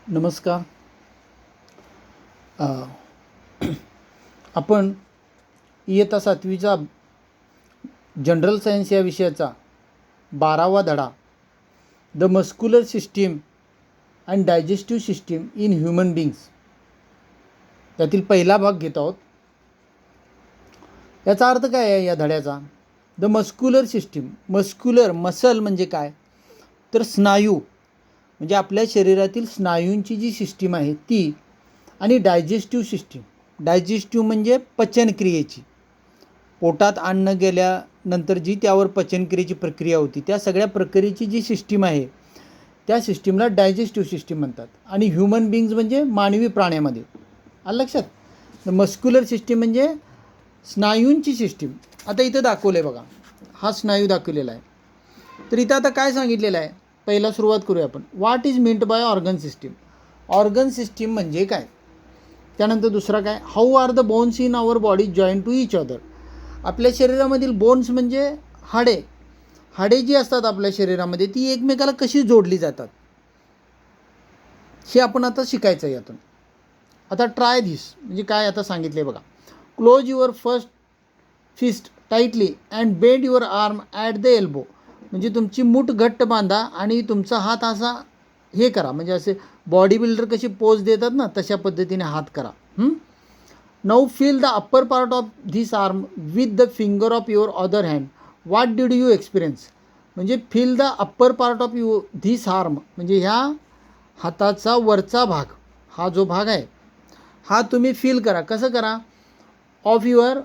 नमस्कार. आपण इयत्ता 7वीचा जनरल सायन्स या विषयाचा 12वा धडा the muscular system and digestive system in human beings यातील पहिला भाग घेत आहोत. याचा अर्थ काय आहे या धड्याचा? The muscular system. मसल म्हणजे काय? तर स्नायू, म्हणजे आपल्या शरीरातील स्नायूंची जी सिस्टीम आहे ती, आणि डायजेस्टिव्ह सिस्टीम. डायजेस्टिव्ह म्हणजे पचनक्रियेची, पोटात अन्न गेल्यानंतर जी त्यावर पचनक्रियेची प्रक्रिया होती त्या सगळ्या प्रक्रियेची जी सिस्टीम आहे त्या सिस्टीमला डायजेस्टिव्ह सिस्टीम म्हणतात. आणि ह्युमन बीइंग्स म्हणजे मानवी प्राण्यामध्ये. आलं लक्षात? द मस्क्युलर सिस्टीम म्हणजे स्नायूंची सिस्टीम. आता इथं दाखवलं आहे बघा, हा स्नायू दाखवलेला आहे. तर इथं आता काय सांगितलेलं आहे? पहिला सुरुवात करूया आपण. What is meant by organ system. Organ system म्हणजे काय? त्यानंतर दुसरा काय? How are the bones in our body join to each other. आपल्या शरीरामधील बोन्स म्हणजे हाडे जी असतात आपल्या शरीरामध्ये ती एकमेकाला कशी जोडली जातात हे आपण आता शिकायचं आहे यातून. आता ट्राय धिस म्हणजे काय आता सांगितले बघा. Close your first fist tightly and bend your arm at the elbow. म्हणजे तुमची मूठ घट्ट बांधा आणि तुमचा हात असा हे करा, म्हणजे असे बॉडी बिल्डर कशी पोज देतात ना तशा पद्धतीने हात करा. Now feel the upper part of this arm with the finger of your other hand. What did you experience. म्हणजे feel the upper part of this arm म्हणजे ह्या हाताचा वरचा भाग, हा जो भाग आहे हा तुम्ही फील करा. कसं करा? Of your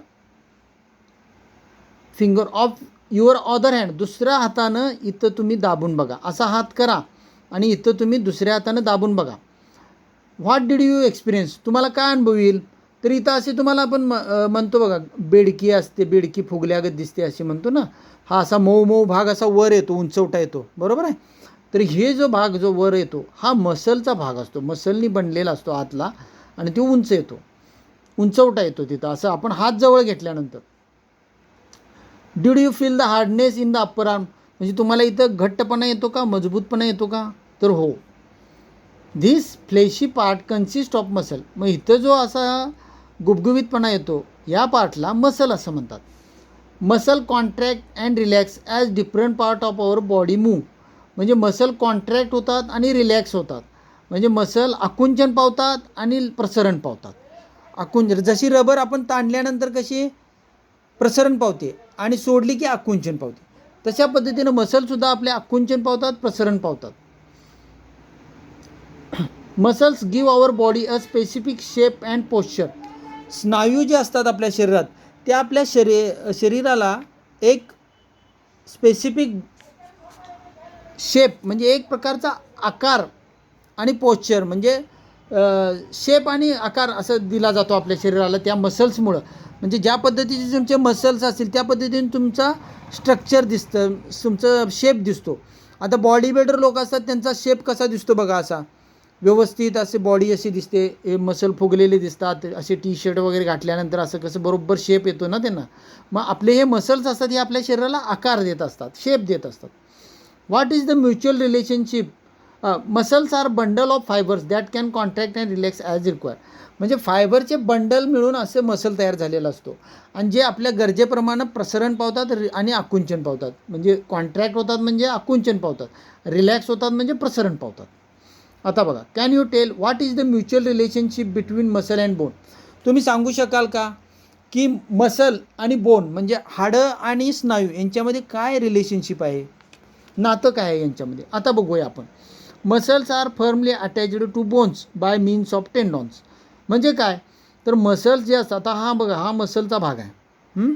finger of your other hand. दुसऱ्या हातानं इथं तुम्ही दाबून बघा. असा हात करा आणि इथं तुम्ही दुसऱ्या हातानं दाबून बघा. What did you experience. तुम्हाला काय अनुभव येईल? तर इथं असे तुम्हाला आपण म्हणतो बघा, बेडकी असते, बेडकी फुगल्यागत दिसते असे म्हणतो ना. हा असा मऊ भाग असा वर येतो, उंचवटा येतो, बरोबर आहे. तर हे जो भाग जो वर येतो हा मसलचा भाग असतो, मसलनी बनलेला असतो आतला, आणि तो उंच येतो, उंचवटा येतो तिथं. असं आपण हात जवळ घेतल्यानंतर. Did you feel the hardness in the upper arm. म्हणजे तुम्हाला इथं घट्टपणा येतो का, मजबूतपणा येतो का? तर हो. This fleshy part consist of muscle. मग इथं जो असा गुबगुबीतपणा येतो या पार्टला मसल असं म्हणतात. Muscle contract and relax as different part of our body move. म्हणजे मसल कॉन्ट्रॅक्ट होतात आणि रिलॅक्स होतात. म्हणजे मसल आकुंचन पावतात आणि प्रसरण पावतात. आकुंचन जशी रबर आपण ताणल्यानंतर कशी प्रसरण पावते आणि सोडली की आकुंचन पावते, तशा पद्धतीनं मसलसुद्धा आपले आकुंचन पावतात, प्रसरण पावतात. Muscles give our body a specific shape and posture. स्नायू जे असतात आपल्या शरीरात ते आपल्या शरीराला एक स्पेसिफिक शेप म्हणजे एक प्रकारचा आकार आणि पोश्चर म्हणजे शेप आणि आकार असं दिला जातो आपल्या शरीराला त्या मसल्समुळं. म्हणजे ज्या पद्धतीचे तुमचे मसल्स असतील त्या पद्धतीने तुमचा स्ट्रक्चर दिसतं, तुमचं शेप दिसतो. आता बॉडी बिल्डर लोक असतात त्यांचा शेप कसा दिसतो बघा, असा व्यवस्थित असे बॉडी अशी दिसते, हे मसल फुगलेले दिसतात, असे टी शर्ट वगैरे घातल्यानंतर असं कसं बरोबर शेप येतो ना त्यांना. मग आपले हे मसल्स असतात हे आपल्या शरीराला आकार देत असतात, शेप देत असतात. What is the mutual relationship. Muscles are bundle of fibres that can contract and relax as require. म्हणजे फायबरचे बंडल मिळून असे मसल तयार झालेला असतो आणि जे आपल्या गरजेप्रमाणे प्रसरण पावतात आणि आकुंचन पावतात. म्हणजे कॉन्ट्रॅक्ट होतात म्हणजे आकुंचन पावतात, रिलॅक्स होतात म्हणजे प्रसरण पावतात. आता बघा, can you tell what is the mutual relationship between muscle and bone. तुम्ही सांगू शकाल का की मसल आणि बोन म्हणजे हाडं आणि स्नायू यांच्यामध्ये काय रिलेशनशिप आहे, नातं काय आहे यांच्यामध्ये? आता बघूया आपण. Muscles are firmly attached to bones by means of tendons. म्हणजे काय? तर मसल्स जे असतात, आता हा बघा, हा मसलचा भाग आहे.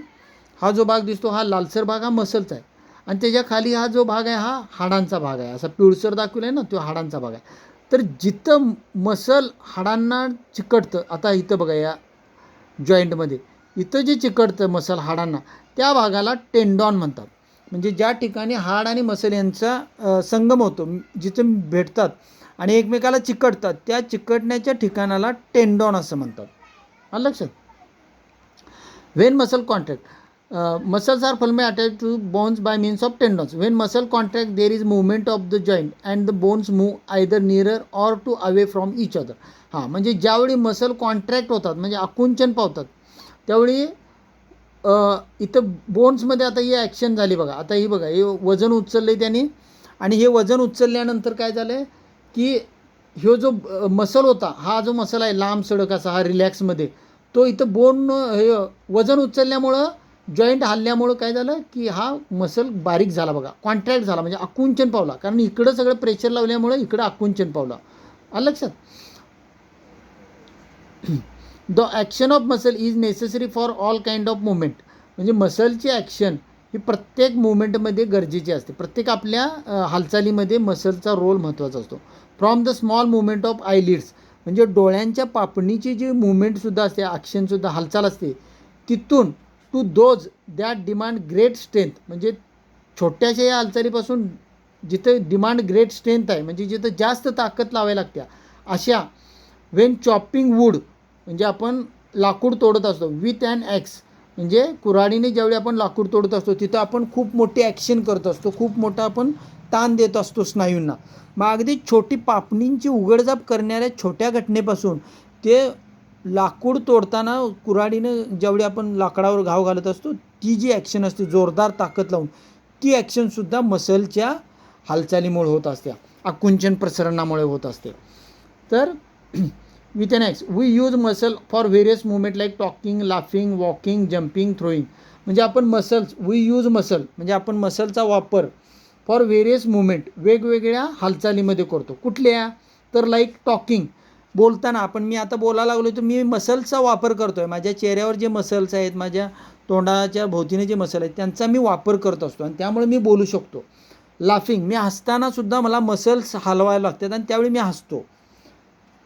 हा जो भाग दिसतो हा लालसर भाग हा मसलचा आहे, आणि त्याच्या खाली हा जो भाग आहे हा हाडांचा भाग आहे. असा पिळसर दाखवला आहे ना, तो हाडांचा भाग आहे. तर जिथं मसल हाडांना चिकटतं, आता इथं बघा या जॉईंटमध्ये इथं जे चिकटतं मसल हाडांना त्या भागाला टेंडॉन म्हणतात. म्हणजे ज्या ठिकाणी हाड आणि मसल यांचा संगम होतो, जिथं भेटतात आणि एकमेकाला चिकटतात त्या चिकटण्याच्या ठिकाणाला टेंडॉन असं म्हणतात. आलं लक्षात? When muscle contract. muscles are firmly attached to bones by means of tendons. When muscle contract, there is movement of the joint and the bones move either nearer or to away from each other. हां, म्हणजे ज्यावेळी muscle contract होतात म्हणजे आकुंचन पावतात त्यावेळी इथं बोन्समध्ये आता ही ॲक्शन झाली बघा. आता ही बघा, हे वजन उचललं त्याने आणि हे वजन उचलल्यानंतर काय झालं की ह्यो जो मसल होता, हा जो मसल आहे लांब सडक असा हा रिलॅक्समध्ये, तो इथं बोन हे वजन उचलल्यामुळं जॉईंट हल्ल्यामुळं काय झालं की हा मसल बारीक झाला बघा, कॉन्ट्रॅक्ट झाला म्हणजे आकुंचन पावला. कारण इकडं सगळं प्रेशर लावल्यामुळं इकडं आकुंचन पावला. आलं लक्षात. The action of muscle is necessary for all kind of movement. म्हणजे मसलची ॲक्शन ही प्रत्येक मुवमेंटमध्ये गरजेची असते. प्रत्येक आपल्या हालचालीमध्ये मसलचा रोल महत्त्वाचा असतो. From the small movement of eyelids, म्हणजे डोळ्यांच्या पापणीची जी मुवमेंटसुद्धा असते, ॲक्शनसुद्धा हालचाल असते, तिथून to those that demand great strength, म्हणजे छोट्याशा या हालचालीपासून जिथं डिमांड ग्रेट स्ट्रेंथ आहे, म्हणजे जिथं जास्त ताकद लावायला लागत्या, अशा वेन चॉपिंग वूड, म्हणजे आपण लाकूड तोडत असतो, विथ अँड ॲक्स, म्हणजे कुऱ्हाडीने ज्यावेळी आपण लाकूड तोडत असतो तिथं आपण खूप मोठी ॲक्शन करत असतो, खूप मोठा आपण ताण देत असतो स्नायूंना. मग अगदी छोटी पापणींची उघडझाप करणाऱ्या छोट्या घटनेपासून ते लाकूड तोडताना कुऱ्हाडीनं ज्यावेळी आपण लाकडावर घाव घालत असतो ती जी ॲक्शन असते जोरदार ताकद लावून, ती ॲक्शनसुद्धा मसलच्या हालचालीमुळे होत असते, आकुंचन प्रसरणामुळे होत असते. तर with an axe we use muscle for various movement like talking, laughing, walking, jumping, throwing. म्हणजे आपण मसल्स, वी यूज मसल म्हणजे आपण मसलचा वापर फॉर व्हेरियस मुवमेंट, वेगवेगळ्या हालचालीमध्ये करतो. कुठल्या? तर लाईक टॉकिंग, बोलताना आपण, मी आता बोलायला लागलो तर मी मसल्सचा वापर करतो आहे. माझ्या चेहऱ्यावर जे मसल्स आहेत, माझ्या तोंडाच्या भोवतीने जे मसल आहेत त्यांचा मी वापर करत असतो आणि त्यामुळे मी बोलू शकतो. लाफिंग, मी हसतानासुद्धा मला मसल्स हलवायला लागतात आणि त्यावेळी मी हसतो.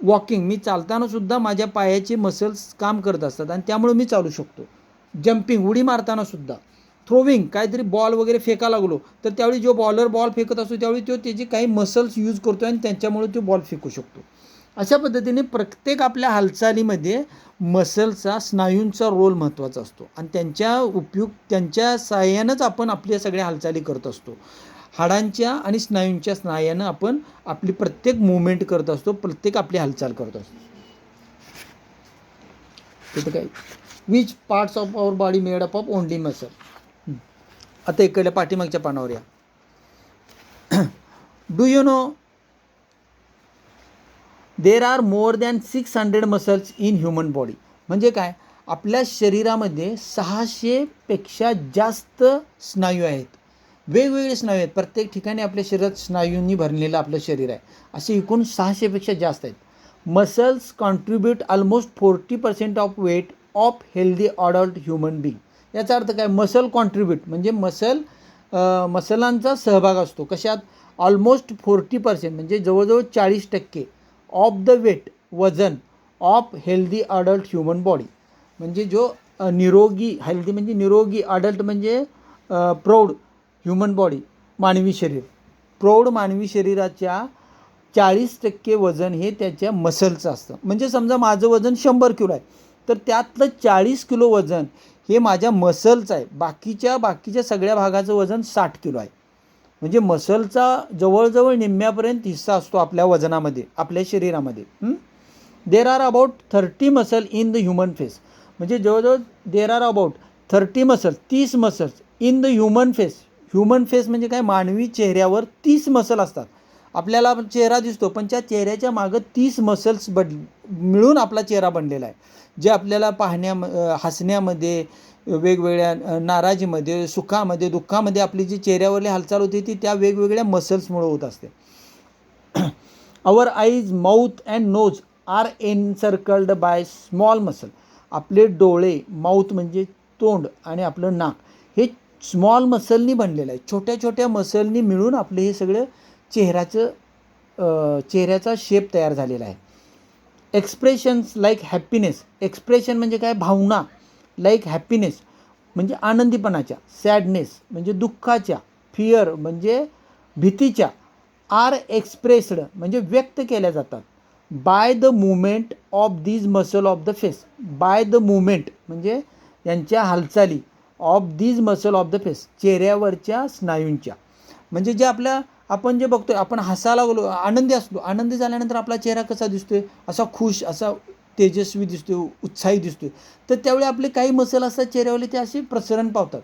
वॉकिंग, मी चालतानासुद्धा माझ्या पायाचे मसल्स काम करत असतात आणि त्यामुळे मी चालू शकतो. जम्पिंग, उडी मारतानासुद्धा. थ्रोविंग, काहीतरी बॉल वगैरे फेका लागलो तर त्यावेळी जो बॉलर बॉल फेकत असतो त्यावेळी तो त्याचे काही मसल्स यूज करतो आणि त्यांच्यामुळे तो बॉल फेकू शकतो. अशा पद्धतीने प्रत्येक आपल्या हालचालीमध्ये मसलचा, स्नायूंचा रोल महत्त्वाचा असतो आणि त्यांच्या सहाय्यानंच आपण आपल्या सगळ्या हालचाली करत असतो. हाडांच्या आणि स्नायूंच्या सहाय्यानं आपण आपली प्रत्येक मुवमेंट करत असतो, प्रत्येक आपली हालचाल करत असतो. तिथं काय, which parts of our body made up of only muscle. आता इकडल्या पाठीमागच्या पानावर या. Do you know there are more than 600 muscles in human body. म्हणजे काय, आपल्या शरीरामध्ये 600पेक्षा जास्त स्नायू आहेत, वेगवेगळे स्नायू आहेत. प्रत्येक ठिकाणी आपल्या शरीरात स्नायूंनी भरलेलं आपलं शरीर आहे. असे एकूण 600पेक्षा जास्त आहेत. Muscles contribute almost 40% of weight of healthy adult human being. याचा अर्थ काय, मसल कॉन्ट्रीब्यूट म्हणजे मसलांचा सहभाग असतो कशात, ऑलमोस्ट 40% म्हणजे जवळजवळ 40% ऑफ द वेट, वजन, of healthy adult human body. म्हणजे जो निरोगी, हेल्दी म्हणजे निरोगी, अडल्ट म्हणजे प्रौढ, ह्युमन बॉडी मानवी शरीर, प्रौढ मानवी शरीराच्या 40% वजन हे त्याच्या मसलचं असतं. म्हणजे समजा माझं वजन 100 किलो आहे तर त्यातलं 40 किलो वजन हे माझ्या मसलचं आहे, बाकीच्या सगळ्या भागाचं वजन 60 किलो आहे. म्हणजे मसलचा जवळजवळ निम्म्यापर्यंत हिस्सा असतो आपल्या वजनामध्ये, आपल्या शरीरामध्ये. There are about 30 muscle in the human face. म्हणजे जवळजवळ there are about 30 muscle, 30 muscles in the human face. Human face म्हणजे काय, मानवी चेहऱ्यावर 30 मसल असतात. आपल्याला चेहरा दिसतो पण त्या चेहऱ्याच्या मागं 30 मसल्स मिळून आपला चेहरा बनलेला आहे, जे आपल्याला हसण्यामध्ये, वेगवेगळ्या नाराजीमध्ये, सुखामध्ये, दुःखामध्ये आपली जी चेहऱ्यावरली हालचाल होती ती त्या वेगवेगळ्या मसल्समुळे होत असते. Our eyes, mouth and nose are encircled by small muscle. आपले डोळे, माउथ म्हणजे तोंड आणि आपलं नाक हे स्मॉल मसलनी बनलेलं आहे. छोट्या छोट्या मसलनी मिळून आपले हे सगळं चेहऱ्याचा शेप तयार झालेला आहे. एक्सप्रेशन्स लाईक हॅपीनेस, एक्सप्रेशन म्हणजे काय, भावना, लाईक हॅपीनेस म्हणजे आनंदीपणाच्या, सॅडनेस म्हणजे दुःखाच्या, फिअर म्हणजे भीतीच्या, आर एक्सप्रेस्ड म्हणजे व्यक्त केल्या जातात by the movement of these muscle of the face. By the movement म्हणजे यांच्या हालचाली, of these muscle of the face, चेहऱ्यावरच्या स्नायूंच्या. म्हणजे जे आपल्या आपण जे बघतोय, आपण हसायला लागलो, आनंदी असलो, आनंदी झाल्यानंतर आपला चेहरा कसा दिसतोय, असा खुश, असा तेजस्वी दिसतोय, उत्साही दिसतोय. तर त्यावेळी आपले काही मसल असतात चेहऱ्यावरले, ते असे प्रसरण पावतात.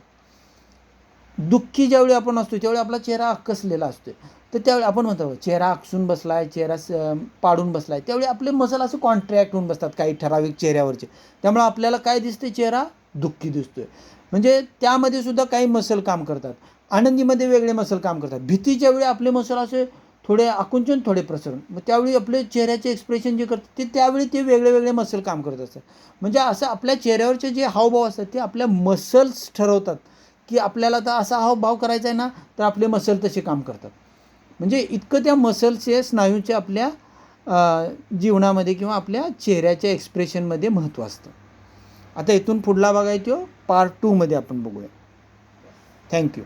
दुःखी ज्यावेळी आपण असतो त्यावेळी आपला चेहरा आकसलेला असतो. तर त्यावेळी आपण म्हणतो चेहरा आकसून बसला आहे, चेहरा पाडून बसला आहे, त्यावेळी आपले मसल असे कॉन्ट्रॅक्ट होऊन बसतात काही ठराविक चेहऱ्यावरचे. त्यामुळे आपल्याला काय दिसते, चेहरा दुःखी दिसतोय. म्हणजे त्यामध्ये सुद्धा काही मसल काम करतात. आनंदीमध्ये वेगळे मसल काम करतात. भीतीच्या वेळी आपले मसल असे थोडे आकुंचन, थोडे प्रसरण. मग त्यावेळी आपले चेहऱ्याचे एक्सप्रेशन जे करतात ते त्यावेळी ते वेगळे वेगळे मसल काम करत असतात. म्हणजे असं आपल्या चेहऱ्यावरचे जे हावभाव असतात ते आपल्या मसल्स ठरवतात की आपल्याला तर असा हावभाव करायचा आहे ना, तर आपले मसल तसे काम करतात. म्हणजे इतकं त्या मसलचे, स्नायूचे आपल्या जीवनामध्ये किंवा आपल्या चेहऱ्याच्या एक्सप्रेशनमध्ये महत्त्व असतं. आता इथून पुढला बघायचो पार्ट 2 मध्ये आपण बघूया. थँक्यू.